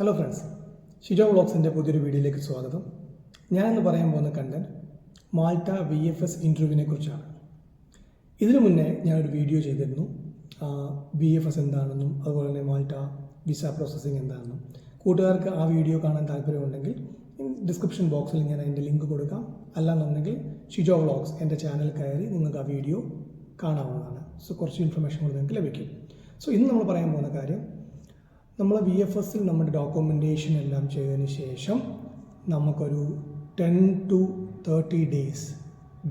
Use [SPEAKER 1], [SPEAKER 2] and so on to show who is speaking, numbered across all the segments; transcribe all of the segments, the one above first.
[SPEAKER 1] Hello friends, Shijo വ്ളോഗ്സിൻ്റെ പുതിയൊരു വീഡിയോയിലേക്ക് സ്വാഗതം. ഞാനിന്ന് പറയാൻ പോകുന്ന കണ്ടന്റ് മാൾട്ട VFS ഇൻ്റർവ്യൂവിനെ കുറിച്ചാണ്. ഇതിനു മുന്നേ ഞാനൊരു വീഡിയോ ചെയ്തിരുന്നു VFS എന്താണെന്നും അതുപോലെ തന്നെ മാൾട്ട വിസ പ്രോസസ്സിംഗ് എന്താണെന്നും. കൂട്ടുകാർക്ക് ആ വീഡിയോ കാണാൻ താല്പര്യമുണ്ടെങ്കിൽ ഡിസ്ക്രിപ്ഷൻ ബോക്സിൽ ഞാൻ അതിൻ്റെ ലിങ്ക് കൊടുക്കാം. അല്ലാന്നുണ്ടെങ്കിൽ ഷിജോ വ്ളോഗ്സ് എൻ്റെ ചാനൽ കയറി നിങ്ങൾക്ക് ആ വീഡിയോ കാണാവുന്നതാണ്. സോ കുറച്ച് ഇൻഫർമേഷൻ കൂടി നിങ്ങൾക്ക് ലഭിക്കും. സോ ഇന്ന് നമ്മൾ പറയാൻ പോകുന്ന കാര്യം, നമ്മൾ VFSൽ നമ്മുടെ ഡോക്യുമെൻറ്റേഷൻ എല്ലാം ചെയ്തതിന് ശേഷം നമുക്കൊരു 10 to 30 ഡേയ്സ്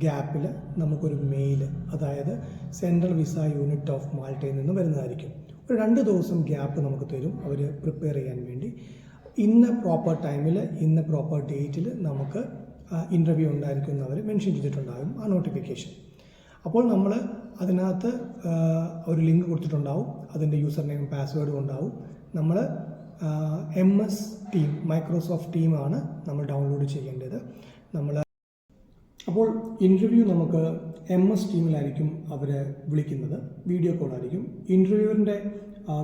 [SPEAKER 1] ഗ്യാപ്പിൽ നമുക്കൊരു മെയിൽ, അതായത് സെൻട്രൽ വിസ യൂണിറ്റ് ഓഫ് മാൾട്ടയിൽ നിന്ന് വരുന്നതായിരിക്കും. ഒരു 2 ദിവസം ഗ്യാപ്പ് നമുക്ക് തരും അവർ പ്രിപ്പയർ ചെയ്യാൻ വേണ്ടി. ഇന്ന പ്രോപ്പർ ടൈമിൽ ഇന്ന പ്രോപ്പർ ഡേറ്റിൽ നമുക്ക് ഇൻ്റർവ്യൂ ഉണ്ടായിരിക്കും എന്ന് അവർ മെൻഷൻ ചെയ്തിട്ടുണ്ടാകും ആ നോട്ടിഫിക്കേഷൻ. അപ്പോൾ നമ്മൾ അതിനകത്ത് ഒരു ലിങ്ക് കൊടുത്തിട്ടുണ്ടാവും, അതിൻ്റെ യൂസർ നെയിം പാസ്വേഡും ഉണ്ടാവും. നമ്മൾ MS ടീം, മൈക്രോസോഫ്റ്റ് ടീമാണ് നമ്മൾ ഡൗൺലോഡ് ചെയ്യേണ്ടത്. അപ്പോൾ ഇൻ്റർവ്യൂ നമുക്ക് MS ടീമിലായിരിക്കും അവർ വിളിക്കുന്നത്, വീഡിയോ കോളായിരിക്കും. ഇൻ്റർവ്യൂവിൻ്റെ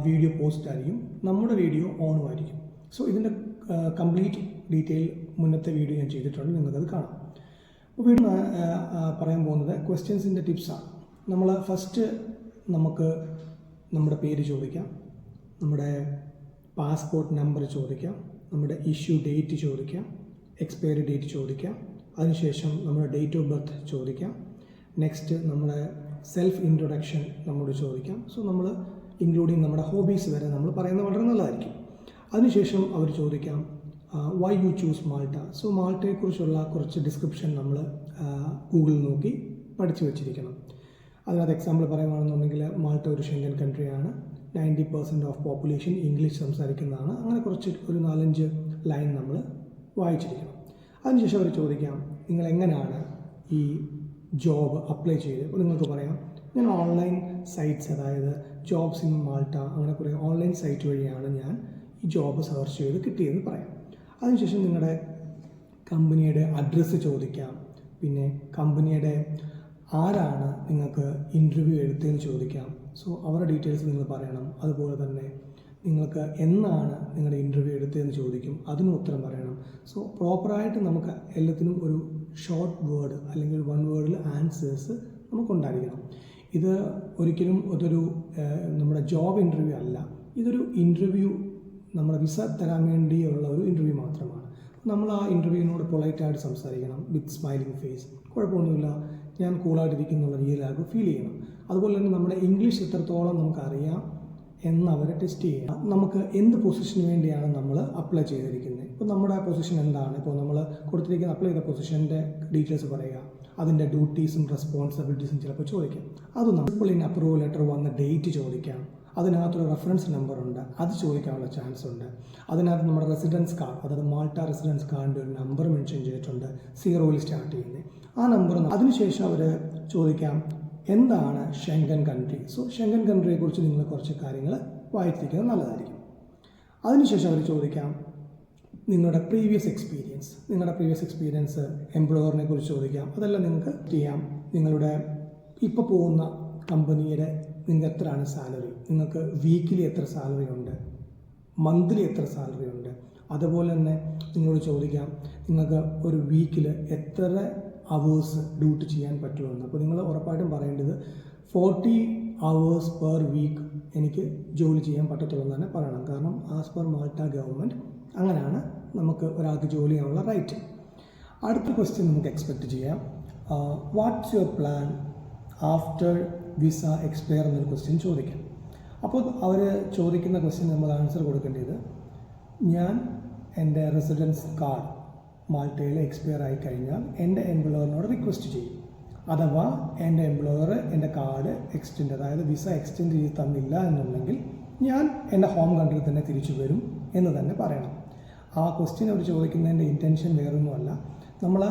[SPEAKER 1] വീഡിയോ പോസ്റ്റ് ആയിരിക്കും, നമ്മുടെ വീഡിയോ ഓണും ആയിരിക്കും. സോ ഇതിൻ്റെ കംപ്ലീറ്റ് ഡീറ്റെയിൽ മുന്നത്തെ വീഡിയോ ഞാൻ ചെയ്തിട്ടുണ്ട്, നിങ്ങൾക്കത് കാണാം. അപ്പോൾ വീണ്ടും പറയാൻ പോകുന്നത് ക്വസ്റ്റ്യൻസിൻ്റെ ടിപ്സാണ്. നമ്മൾ ഫസ്റ്റ് നമുക്ക് നമ്മുടെ പേര് ചോദിക്കാം, നമ്മുടെ പാസ്പോർട്ട് നമ്പർ ചോദിക്കാം, നമ്മുടെ ഇഷ്യൂ ഡേറ്റ് ചോദിക്കാം, എക്സ്പയറി ഡേറ്റ് ചോദിക്കാം. അതിനുശേഷം നമ്മുടെ ഡേറ്റ് ഓഫ് ബർത്ത് ചോദിക്കാം. നെക്സ്റ്റ് നമ്മുടെ സെൽഫ് ഇൻട്രൊഡക്ഷൻ നമ്മോട് ചോദിക്കാം. സോ നമ്മൾ ഇൻക്ലൂഡിങ് നമ്മുടെ ഹോബീസ് വരെ നമ്മൾ പറയുന്നത് വളരെ നല്ലതായിരിക്കും. അതിനുശേഷം അവർ ചോദിക്കാം why you choose Malta. So മാൾട്ടയെക്കുറിച്ചുള്ള കുറച്ച് ഡിസ്ക്രിപ്ഷൻ നമ്മൾ ഗൂഗിളിൽ നോക്കി പഠിച്ചു വെച്ചിരിക്കണം. അതിനകത്ത് എക്സാമ്പിൾ പറയുകയാണെന്നുണ്ടെങ്കിൽ മാൾട്ട ഒരു ഷെങ്കൻ കൺട്രിയാണ്, 90% ഓഫ് പോപ്പുലേഷൻ ഇംഗ്ലീഷ് സംസാരിക്കുന്നതാണ്. അങ്ങനെ കുറച്ച് ഒരു 4-5 ലൈൻ നമ്മൾ വായിച്ചിരിക്കണം. അതിനുശേഷം അവർ ചോദിക്കാം നിങ്ങൾ എങ്ങനെയാണ് ഈ ജോബ് അപ്ലൈ ചെയ്തത്. അപ്പോൾ നിങ്ങൾക്ക് പറയാം ഞാൻ ഓൺലൈൻ സൈറ്റ്സ്, അതായത് ജോബ്സ് ഇൻ മാൾട്ട, അങ്ങനെ കുറേ ഓൺലൈൻ സൈറ്റ് വഴിയാണ് ഞാൻ ഈ ജോബ് സെർച്ച് ചെയ്ത് കിട്ടിയതെന്ന് പറയാം. അതിനുശേഷം നിങ്ങളുടെ കമ്പനിയുടെ അഡ്രസ്സ് ചോദിക്കാം, പിന്നെ കമ്പനിയുടെ ആരാണ് നിങ്ങൾക്ക് ഇൻ്റർവ്യൂ എടുത്തതെന്ന് ചോദിക്കാം. സോ അവരുടെ ഡീറ്റെയിൽസ് നിങ്ങൾ പറയണം. അതുപോലെ തന്നെ നിങ്ങൾക്ക് എന്നാണ് നിങ്ങളുടെ ഇൻ്റർവ്യൂ എടുത്തതെന്ന് ചോദിക്കും, അതിനും ഉത്തരം പറയണം. സോ പ്രോപ്പറായിട്ട് നമുക്ക് എല്ലാത്തിനും ഒരു ഷോർട്ട് വേർഡ് അല്ലെങ്കിൽ 1 വേർഡിൽ ആൻസേഴ്സ് നമുക്കുണ്ടായിരിക്കണം. ഇത് ഒരിക്കലും അതൊരു നമ്മുടെ ജോബ് ഇൻ്റർവ്യൂ അല്ല, ഇതൊരു ഇൻ്റർവ്യൂ നമ്മുടെ വിസ തരാൻ വേണ്ടിയുള്ള ഒരു ഇൻ്റർവ്യൂ മാത്രമാണ്. നമ്മൾ ആ ഇൻ്റർവ്യൂവിനോട് പൊളൈറ്റായിട്ട് സംസാരിക്കണം, വിത്ത് സ്മൈലിംഗ് ഫേസ്. കുഴപ്പമൊന്നുമില്ല, ഞാൻ കൂളായിട്ടിരിക്കുന്നുള്ള രീതിയിലാകും ഫീൽ ചെയ്യണം. അതുപോലെ തന്നെ നമ്മുടെ ഇംഗ്ലീഷ് എത്രത്തോളം നമുക്കറിയാം എന്ന് അവരെ ടെസ്റ്റ് ചെയ്യണം. നമുക്ക് എന്ത് പൊസിഷന് വേണ്ടിയാണ് നമ്മൾ അപ്ലൈ ചെയ്തിരിക്കുന്നത്, ഇപ്പോൾ നമ്മുടെ പൊസിഷൻ എന്താണ്, ഇപ്പോൾ നമ്മൾ കൊടുത്തിരിക്കുന്ന അപ്ലൈ ചെയ്ത പൊസിഷൻ്റെ ഡീറ്റെയിൽസ് പറയുക, അതിൻ്റെ ഡ്യൂട്ടീസും റെസ്പോൺസിബിലിറ്റീസും ചിലപ്പോൾ ചോദിക്കാം. അത് നമ്മൾ അപ്രൂവൽ ലെറ്റർ വന്ന ഡേറ്റ് ചോദിക്കാം. അതിനകത്തൊരു റെഫറൻസ് നമ്പർ ഉണ്ട്, അത് ചോദിക്കാനുള്ള ചാൻസ് ഉണ്ട്. അതിനകത്ത് നമ്മുടെ റെസിഡൻസ് കാർഡ്, അതായത് മാൾട്ട റെസിഡൻസ് കാർഡിൻ്റെ ഒരു നമ്പർ മെൻഷൻ ചെയ്തിട്ടുണ്ട്, 0ൽ സ്റ്റാർട്ട് ചെയ്യുന്നത് ആ നമ്പർ. അതിനുശേഷം അവർ ചോദിക്കാം എന്താണ് ഷെങ്കൻ കൺട്രി. സോ ഷെങ്കൻ കൺട്രിയെക്കുറിച്ച് നിങ്ങൾ കുറച്ച് കാര്യങ്ങൾ വായിച്ചിരിക്കുന്നത് നല്ലതായിരിക്കും. അതിനുശേഷം അവർ ചോദിക്കാം നിങ്ങളുടെ പ്രീവിയസ് എക്സ്പീരിയൻസ്, എംപ്ലോയറിനെ കുറിച്ച് ചോദിക്കാം. അതെല്ലാം നിങ്ങൾക്ക് ചെയ്യാം. നിങ്ങളുടെ ഇപ്പോൾ പോകുന്ന കമ്പനിയുടെ നിങ്ങൾക്ക് എത്രയാണ് സാലറി, നിങ്ങൾക്ക് വീക്കിലി എത്ര സാലറി ഉണ്ട്, മന്ത്ലി എത്ര സാലറി ഉണ്ട്. അതുപോലെ തന്നെ നിങ്ങളോട് ചോദിക്കാം നിങ്ങൾക്ക് ഒരു വീക്കിൽ എത്ര അവേഴ്സ് ഡ്യൂട്ടി ചെയ്യാൻ പറ്റുമെന്ന്. അപ്പോൾ നിങ്ങൾ ഉറപ്പായിട്ടും പറയേണ്ടത് 40 hours പെർ വീക്ക് എനിക്ക് ജോലി ചെയ്യാൻ പറ്റത്തുള്ളൂ എന്ന് തന്നെ പറയണം. കാരണം ആസ് പെർ മാൾട്ട ഗവൺമെൻറ് അങ്ങനെയാണ് നമുക്ക് ഒരാൾക്ക് ജോലി ചെയ്യാനുള്ള റൈറ്റ്. അടുത്ത ക്വസ്റ്റ്യൻ നമുക്ക് എക്സ്പെക്റ്റ് ചെയ്യാം, what's your plan after visa expire എന്നൊരു ക്വസ്റ്റ്യൻ ചോദിക്കാം. അപ്പോൾ അവർ ചോദിക്കുന്ന ക്വസ്റ്റ്യൻ നമ്മൾ ആൻസർ കൊടുക്കേണ്ടത് ഞാൻ എൻ്റെ റെസിഡൻസ് കാർഡ് മാൾട്ടയിൽ എക്സ്പയർ ആയി കഴിഞ്ഞാൽ എൻ്റെ എംപ്ലോയറിനോട് റിക്വസ്റ്റ് ചെയ്യും. അഥവാ എൻ്റെ എംപ്ലോയർ എൻ്റെ കാർഡ് എക്സ്റ്റെൻഡ്, അതായത് വിസ എക്സ്റ്റെൻഡ് ചെയ്ത് തന്നില്ല എന്നുണ്ടെങ്കിൽ ഞാൻ എൻ്റെ ഹോം കൺട്രിയിൽ തന്നെ തിരിച്ചു വരും എന്ന് തന്നെ പറയണം. ആ ക്വസ്റ്റ്യൻ അവർ ചോദിക്കുന്നതിൻ്റെ ഇൻറ്റൻഷൻ വേറൊന്നുമല്ല, നമ്മൾ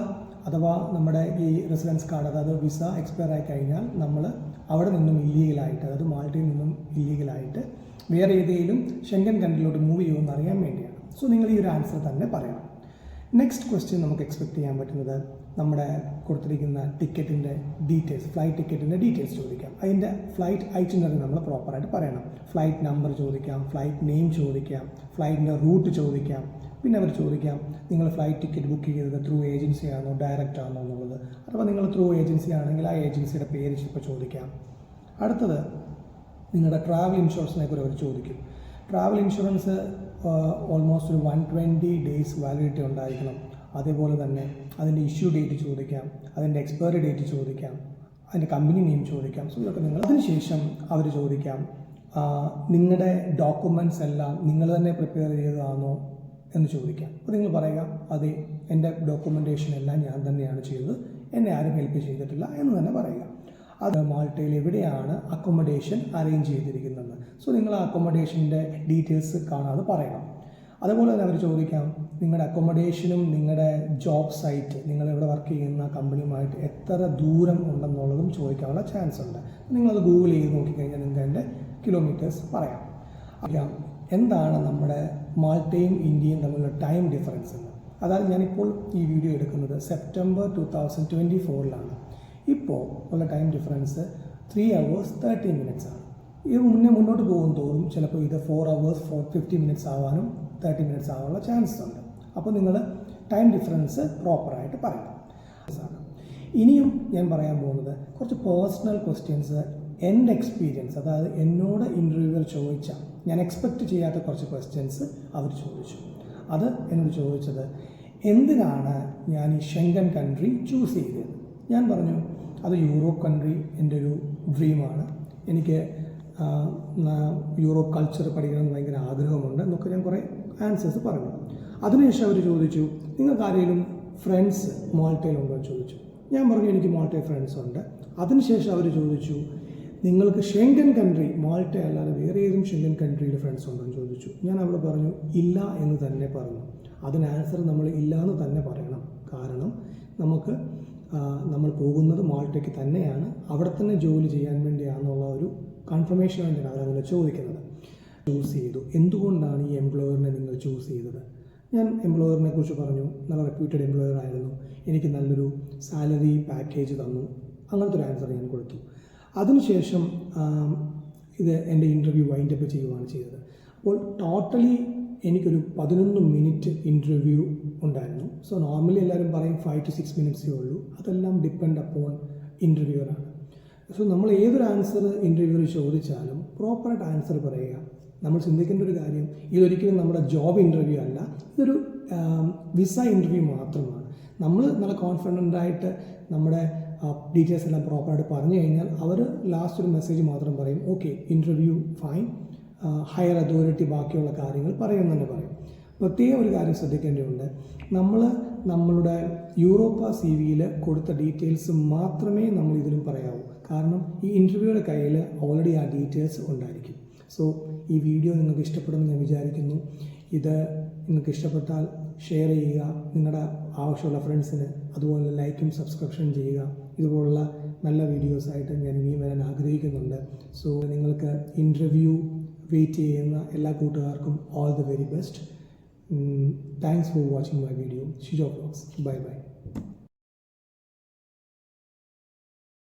[SPEAKER 1] അഥവാ നമ്മുടെ ഈ റെസിഡൻസ് കാർഡ്, അതായത് വിസ എക്സ്പയർ ആയി കഴിഞ്ഞാൽ നമ്മൾ അവിടെ നിന്നും ഇല്ലീഗലായിട്ട്, അതായത് മാൾട്ടയിൽ നിന്നും ഇല്ലീഗലായിട്ട് വേറെ ഏതെങ്കിലും ഷെങ്കൻ കൺട്രിയിലോട്ട് മൂവ് ചെയ്യുമെന്ന് അറിയാൻ വേണ്ടിയാണ്. സോ നിങ്ങൾ ഈ ഒരു ആൻസർ തന്നെ പറയണം. നെക്സ്റ്റ് ക്വസ്റ്റ്യൻ നമുക്ക് എക്സ്പെക്റ്റ് ചെയ്യാൻ പറ്റുന്നത് നമ്മുടെ കൊടുത്തിരിക്കുന്ന ടിക്കറ്റിൻ്റെ ഡീറ്റെയിൽസ്, ഫ്ലൈറ്റ് ടിക്കറ്റിൻ്റെ ഡീറ്റെയിൽസ് ചോദിക്കാം. അതിൻ്റെ ഫ്ലൈറ്റ് ഐറ്റിനറി നമ്മൾ പ്രോപ്പറായിട്ട് പറയണം. ഫ്ലൈറ്റ് നമ്പർ ചോദിക്കാം, ഫ്ലൈറ്റ് നെയിം ചോദിക്കാം, ഫ്ലൈറ്റിൻ്റെ റൂട്ട് ചോദിക്കാം. പിന്നെ അവർ ചോദിക്കാം നിങ്ങൾ ഫ്ലൈറ്റ് ടിക്കറ്റ് ബുക്ക് ചെയ്തത് ത്രൂ ഏജൻസി ആണോ ഡയറക്റ്റ് ആണോ എന്നുള്ളത്. അഥവാ നിങ്ങൾ ത്രൂ ഏജൻസി ആണെങ്കിൽ ആ ഏജൻസിയുടെ പേര് ചിലപ്പോൾ ചോദിക്കാം. അടുത്തത് നിങ്ങളുടെ ട്രാവൽ ഇൻഷുറൻസിനെ കുറിച്ച് അവർ ചോദിക്കും. ട്രാവൽ ഇൻഷുറൻസ് ഓൾമോസ്റ്റ് ഒരു 120 days വാലിഡിറ്റി ഉണ്ടായിരിക്കണം. അതേപോലെ തന്നെ അതിൻ്റെ ഇഷ്യൂ ഡേറ്റ് ചോദിക്കാം, അതിൻ്റെ എക്സ്പയറി ഡേറ്റ് ചോദിക്കാം, അതിൻ്റെ കമ്പനി നെയിം ചോദിക്കാം. സോ ഇതൊക്കെ നിങ്ങൾ അതിനുശേഷം അവർ ചോദിക്കാം നിങ്ങളുടെ ഡോക്യുമെൻറ്റ്സ് എല്ലാം നിങ്ങൾ തന്നെ പ്രിപ്പയർ ചെയ്തതാണോ എന്ന് ചോദിക്കാം. അപ്പോൾ നിങ്ങൾ പറയുക അതെ, എൻ്റെ ഡോക്യുമെൻറ്റേഷൻ എല്ലാം ഞാൻ തന്നെയാണ് ചെയ്തത്, എന്നെ ആരും ഹെൽപ്പ് ചെയ്തിട്ടില്ല എന്ന് തന്നെ പറയുക. അത് മാൾട്ടയിൽ എവിടെയാണ് അക്കോമഡേഷൻ അറേഞ്ച് ചെയ്തിരിക്കുന്നത്. സോ നിങ്ങൾ ആ അക്കോമഡേഷൻ്റെ ഡീറ്റെയിൽസ് കാണാതെ പറയണം. അതുപോലെ തന്നെ അവർ ചോദിക്കാം നിങ്ങളുടെ അക്കോമഡേഷനും നിങ്ങളുടെ ജോബ് സൈറ്റ്, നിങ്ങൾ എവിടെ വർക്ക് ചെയ്യുന്ന കമ്പനിയുമായിട്ട് എത്ര ദൂരം ഉണ്ടെന്നുള്ളതും ചോദിക്കാനുള്ള ചാൻസ് ഉണ്ട്. നിങ്ങളത് ഗൂഗിൾ ചെയ്ത് നോക്കിക്കഴിഞ്ഞാൽ നിങ്ങൾക്ക് അതിൻ്റെ കിലോമീറ്റേഴ്സ് പറയാം. എന്താണ് നമ്മുടെ മാൾട്ടയും ഇന്ത്യയും തമ്മിലുള്ള ടൈം ഡിഫറൻസ് എന്ന്. അതായത് ഞാനിപ്പോൾ ഈ വീഡിയോ എടുക്കുന്നത് September 2024 ഇപ്പോൾ ഉള്ള ടൈം ഡിഫറൻസ് 3 hours 30 minutes ആണ്. ഇത് മുന്നോട്ട് പോകും തോറും ചിലപ്പോൾ ഇത് 4 hours 50 minutes ആവാനും 30 minutes ആവാനുള്ള ചാൻസസ് ഉണ്ട്. അപ്പോൾ നിങ്ങൾ ടൈം ഡിഫറൻസ് പ്രോപ്പറായിട്ട് പറയണം. ഇനിയും ഞാൻ പറയാൻ പോകുന്നത് കുറച്ച് പേഴ്സണൽ ക്വസ്റ്റ്യൻസ്, എൻ്റെ എക്സ്പീരിയൻസ്, അതായത് എന്നോട് ഇൻ്റർവ്യൂവർ ചോദിച്ച ഞാൻ എക്സ്പെക്റ്റ് ചെയ്യാത്ത കുറച്ച് ക്വസ്റ്റ്യൻസ് അവർ ചോദിച്ചു. അത് എന്നോട് ചോദിച്ചത് എന്തിനാണ് ഞാൻ ഈ ഷെങ്കൻ കൺട്രി ചൂസ് ചെയ്തത്. ഞാൻ പറഞ്ഞു അത് യൂറോപ്പ് കൺട്രി എൻ്റെ ഒരു ഡ്രീമാണ്, എനിക്ക് യൂറോപ്പ് കൾച്ചർ പഠിക്കണമെന്ന് ഭയങ്കര ആഗ്രഹമുണ്ട് എന്നൊക്കെ ഞാൻ കുറേ ആൻസേഴ്സ് പറഞ്ഞു. അതിനുശേഷം അവർ ചോദിച്ചു നിങ്ങൾക്ക് ആരെങ്കിലും ഫ്രണ്ട്സ് മാൾട്ടയിലുണ്ടോ എന്ന് ചോദിച്ചു. ഞാൻ പറഞ്ഞു എനിക്ക് മാൾട്ടയിൽ ഫ്രണ്ട്സ് ഉണ്ട്. അതിനുശേഷം അവർ ചോദിച്ചു നിങ്ങൾക്ക് ഷെങ്കൻ കൺട്രി മാൾട്ട അല്ലാതെ വേറെ ഏതും ഷെങ്കൻ കൺട്രിയിൽ ഫ്രണ്ട്സ് ഉണ്ടോ എന്ന് ചോദിച്ചു. ഞാൻ അവിടെ പറഞ്ഞു ഇല്ല എന്ന് തന്നെ പറഞ്ഞു. അതിന് ആൻസർ നമ്മൾ ഇല്ല എന്ന് തന്നെ പറയണം. കാരണം നമ്മൾ പോകുന്നത് മാൾട്ടയ്ക്ക് തന്നെയാണ്, അവിടെ തന്നെ ജോലി ചെയ്യാൻ വേണ്ടിയാണെന്നുള്ള ഒരു കൺഫർമേഷൻ വേണ്ടിയാണ് അവരങ്ങനെ ചോദിക്കുന്നത്. ചൂസ് ചെയ്തു, എന്തുകൊണ്ടാണ് ഈ എംപ്ലോയറിനെ നിങ്ങൾ ചൂസ് ചെയ്തത്. ഞാൻ എംപ്ലോയറിനെ കുറിച്ച് പറഞ്ഞു നല്ല റെപ്യൂട്ടഡ് എംപ്ലോയർ ആയിരുന്നു, എനിക്ക് നല്ലൊരു സാലറി പാക്കേജ് തന്നു, അങ്ങനത്തെ ഒരു ആൻസർ ഞാൻ കൊടുത്തു. അതിനുശേഷം ഇത് എൻ്റെ ഇൻ്റർവ്യൂ വൈൻഡപ്പ് ചെയ്യുകയാണ് ചെയ്തത്. അപ്പോൾ ടോട്ടലി എനിക്കൊരു 11 minute ഇൻ്റർവ്യൂ ഉണ്ടായിരുന്നു. സോ നോർമലി എല്ലാവരും പറയും 5 to 6 minutes ഉള്ളൂ. അതെല്ലാം ഡിപ്പെൻഡ് അപ്പോൺ ഇൻ്റർവ്യൂവറാണ്. സോ നമ്മൾ ഏതൊരു ആൻസർ ഇൻ്റർവ്യൂവർ ചോദിച്ചാലും പ്രോപ്പറായിട്ട് ആൻസർ പറയുക. നമ്മൾ ചിന്തിക്കേണ്ട ഒരു കാര്യം, ഇതൊരിക്കലും നമ്മുടെ ജോബ് ഇൻ്റർവ്യൂ അല്ല, ഇതൊരു വിസ ഇൻ്റർവ്യൂ മാത്രമാണ്. നമ്മൾ നല്ല കോൺഫിഡൻ്റായിട്ട് നമ്മുടെ ഡീറ്റെയിൽസ് എല്ലാം പ്രോപ്പറായിട്ട് പറഞ്ഞു കഴിഞ്ഞാൽ അവർ ലാസ്റ്റ് ഒരു മെസ്സേജ് മാത്രം പറയും okay interview fine, higher authority ബാക്കിയുള്ള കാര്യങ്ങൾ പറയുമെന്ന് തന്നെ പറയും. പ്രത്യേകം ഒരു കാര്യം ശ്രദ്ധിക്കേണ്ടതുണ്ട്, നമ്മളുടെ യൂറോപ്പ CV കൊടുത്ത ഡീറ്റെയിൽസ് മാത്രമേ നമ്മൾ ഇതിലും പറയാവൂ. കാരണം ഈ ഇൻ്റർവ്യൂയുടെ കയ്യിൽ ഓൾറെഡി ആ ഡീറ്റെയിൽസ് ഉണ്ടായിരിക്കും. സോ ഈ വീഡിയോ നിങ്ങൾക്ക് ഇഷ്ടപ്പെടുമെന്ന് ഞാൻ വിചാരിക്കുന്നു. ഇത് നിങ്ങൾക്ക് ഇഷ്ടപ്പെട്ടാൽ ഷെയർ ചെയ്യുക, നിങ്ങളുടെ ആവശ്യമുള്ള ഫ്രണ്ട്സിന്, അതുപോലെ ലൈക്കും സബ്സ്ക്രിപ്ഷൻ ചെയ്യുക. ഇതുപോലുള്ള നല്ല വീഡിയോസായിട്ട് ഞാൻ ഇനിയും വരാൻ ആഗ്രഹിക്കുന്നുണ്ട്. സോ നിങ്ങൾക്ക് ഇൻ്റർവ്യൂ വെയിറ്റ് ചെയ്യുന്ന എല്ലാ കൂട്ടുകാർക്കും all the very best. Thanks for watching my video. Shijo vlogs. Bye bye.